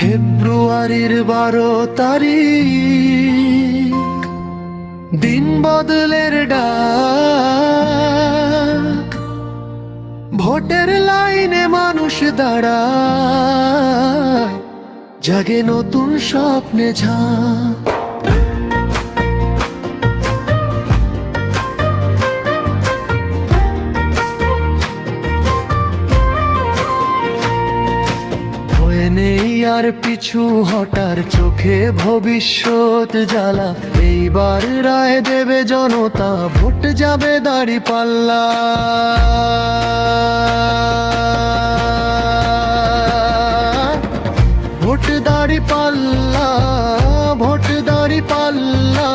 ফেব্রুয়ারির 12 তারিখ, দিন বদলের ডাক। ভোটের লাইনে মানুষ দাঁড়ায়, জাগে নতুন স্বপ্নে ঝাঁক। নেই আর পিছু হটার, চোখে ভবিষ্যৎ জ্বালা। এইবার রায় দেবে জনতা, ভোট যাবে দাঁড়িপাল্লা। ভোট দাঁড়িপাল্লা, ভোট দাঁড়িপাল্লা।